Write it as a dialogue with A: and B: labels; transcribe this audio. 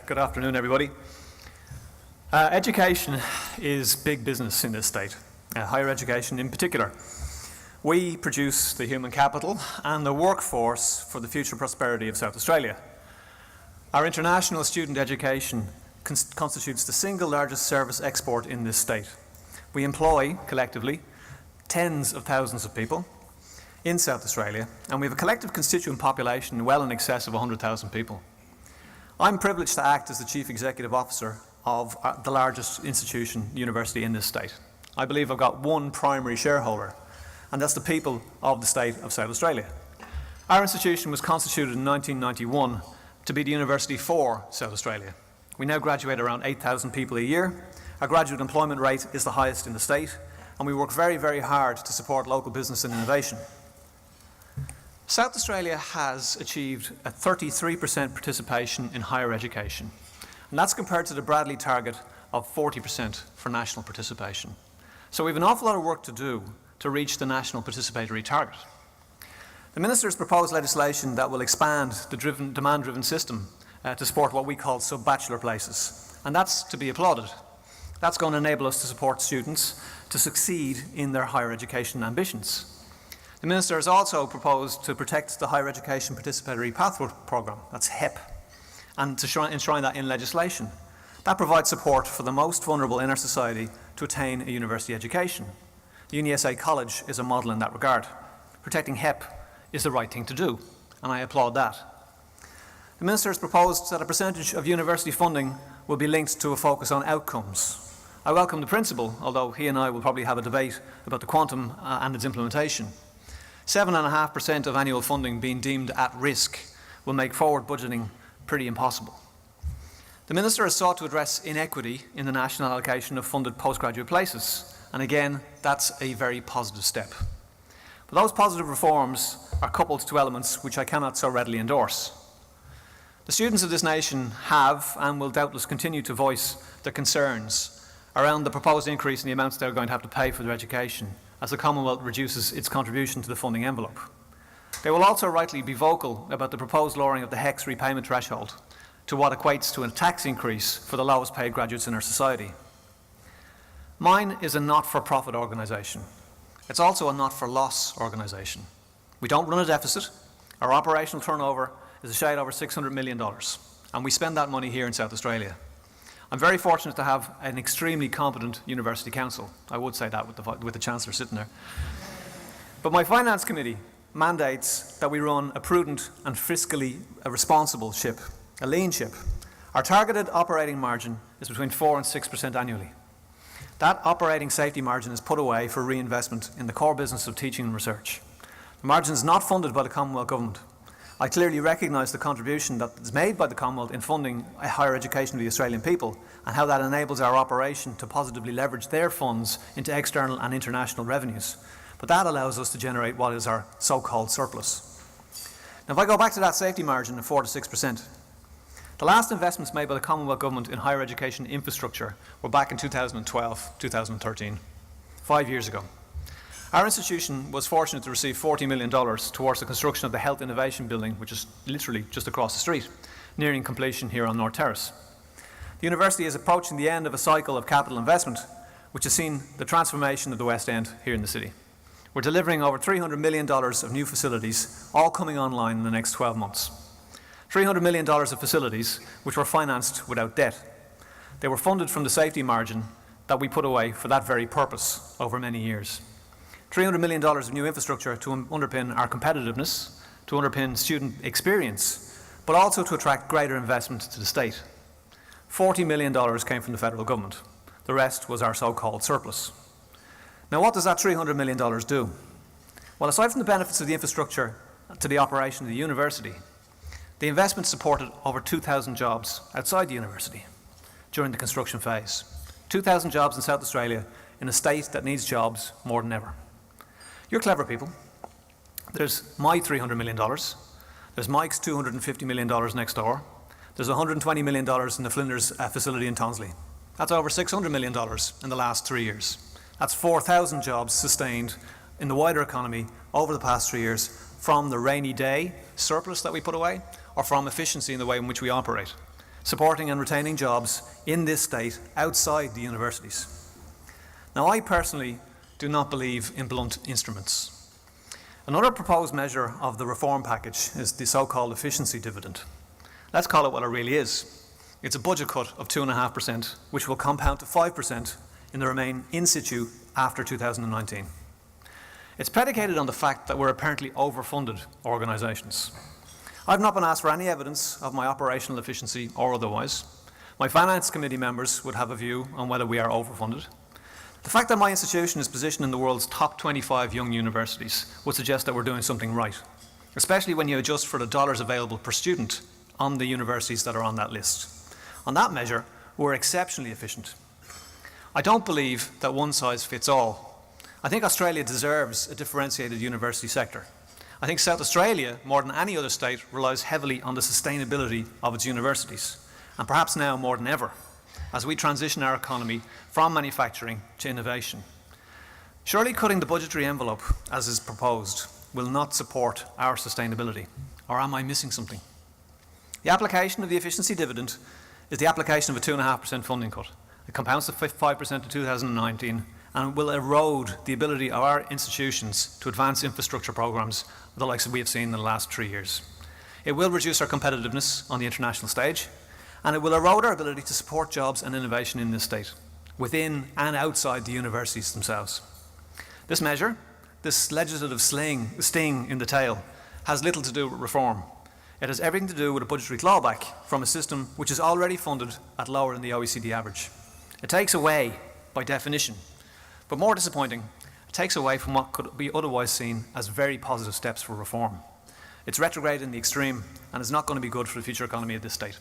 A: Good afternoon, everybody. Education is big business in this state, higher education in particular. We produce the human capital and the workforce for the future prosperity of South Australia. Our international student education constitutes the single largest service export in this state. We employ, collectively, tens of thousands of people in South Australia, and we have a collective constituent population well in excess of 100,000 people. I'm privileged to act as the Chief Executive Officer of the largest institution, university in this state. I believe I've got one primary shareholder, and that's the people of the state of South Australia. Our institution was constituted in 1991 to be the university for South Australia. We now graduate around 8,000 people a year. Our graduate employment rate is the highest in the state, and we work very, very hard to support local business and innovation. South Australia has achieved a 33% participation in higher education, and that's compared to the Bradley target of 40% for national participation. So we have an awful lot of work to do to reach the national participatory target. The Minister's proposed legislation that will expand the demand-driven system to support what we call sub-bachelor places, and that's to be applauded. That's going to enable us to support students to succeed in their higher education ambitions. The Minister has also proposed to protect the Higher Education Participatory Pathway Programme, that's HEP, and to enshrine that in legislation. That provides support for the most vulnerable in our society to attain a university education. The UniSA College is a model in that regard. Protecting HEP is the right thing to do, and I applaud that. The Minister has proposed that a percentage of university funding will be linked to a focus on outcomes. I welcome the principle, although he and I will probably have a debate about the quantum and its implementation. 7.5% of annual funding being deemed at risk will make forward budgeting pretty impossible. The Minister has sought to address inequity in the national allocation of funded postgraduate places, and again, that's a very positive step. But those positive reforms are coupled to elements which I cannot so readily endorse. The students of this nation have and will doubtless continue to voice their concerns around the proposed increase in the amounts they're going to have to pay for their education as the Commonwealth reduces its contribution to the funding envelope. They will also rightly be vocal about the proposed lowering of the HECS repayment threshold to what equates to a tax increase for the lowest paid graduates in our society. Mine is a not-for-profit organisation. It's also a not-for-loss organisation. We don't run a deficit. Our operational turnover is a shade over $600 million, and we spend that money here in South Australia. I'm very fortunate to have an extremely competent university council. I would say that with the Chancellor sitting there. But my finance committee mandates that we run a prudent and fiscally responsible ship, a lean ship. Our targeted operating margin is between 4 and 6% annually. That operating safety margin is put away for reinvestment in the core business of teaching and research. The margin is not funded by the Commonwealth Government. I clearly recognise the contribution that is made by the Commonwealth in funding higher education of the Australian people and how that enables our operation to positively leverage their funds into external and international revenues. But that allows us to generate what is our so-called surplus. Now, if I go back to that safety margin of 4 to 6%, the last investments made by the Commonwealth Government in higher education infrastructure were back in 2012, 2013, 5 years ago. Our institution was fortunate to receive $40 million towards the construction of the Health Innovation Building, which is literally just across the street, nearing completion here on North Terrace. The university is approaching the end of a cycle of capital investment, which has seen the transformation of the West End here in the city. We're delivering over $300 million of new facilities, all coming online in the next 12 months. $300 million of facilities which were financed without debt. They were funded from the safety margin that we put away for that very purpose over many years. $300 million of new infrastructure to underpin our competitiveness, to underpin student experience, but also to attract greater investment to the state. $40 million came from the federal government. The rest was our so-called surplus. Now, what does that $300 million do? Well, aside from the benefits of the infrastructure to the operation of the university, the investment supported over 2,000 jobs outside the university during the construction phase. 2,000 jobs in South Australia in a state that needs jobs more than ever. You're clever people. There's my $300 million. There's Mike's $250 million next door. There's $120 million in the Flinders facility in Tonsley. That's over $600 million in the last 3 years. That's 4,000 jobs sustained in the wider economy over the past 3 years from the rainy day surplus that we put away, or from efficiency in the way in which we operate, supporting and retaining jobs in this state outside the universities. Now, I personally do not believe in blunt instruments. Another proposed measure of the reform package is the so-called efficiency dividend. Let's call it what it really is. It's a budget cut of 2.5%, which will compound to 5% in the remain in situ after 2019. It's predicated on the fact that we're apparently overfunded organisations. I've not been asked for any evidence of my operational efficiency or otherwise. My Finance Committee members would have a view on whether we are overfunded. The fact that my institution is positioned in the world's top 25 young universities would suggest that we're doing something right, especially when you adjust for the dollars available per student on the universities that are on that list. On that measure, we're exceptionally efficient. I don't believe that one size fits all. I think Australia deserves a differentiated university sector. I think South Australia, more than any other state, relies heavily on the sustainability of its universities, and perhaps now more than ever, as we transition our economy from manufacturing to innovation. Surely cutting the budgetary envelope, as is proposed, will not support our sustainability. Or am I missing something? The application of the efficiency dividend is the application of a 2.5% funding cut. It compounds to 5% in 2019 and will erode the ability of our institutions to advance infrastructure programs the likes that we have seen in the last 3 years. It will reduce our competitiveness on the international stage, and it will erode our ability to support jobs and innovation in this state, within and outside the universities themselves. This measure, this legislative sting in the tail, has little to do with reform. It has everything to do with a budgetary clawback from a system which is already funded at lower than the OECD average. It takes away, by definition, but more disappointing, it takes away from what could be otherwise seen as very positive steps for reform. It's retrograde in the extreme and is not going to be good for the future economy of this state.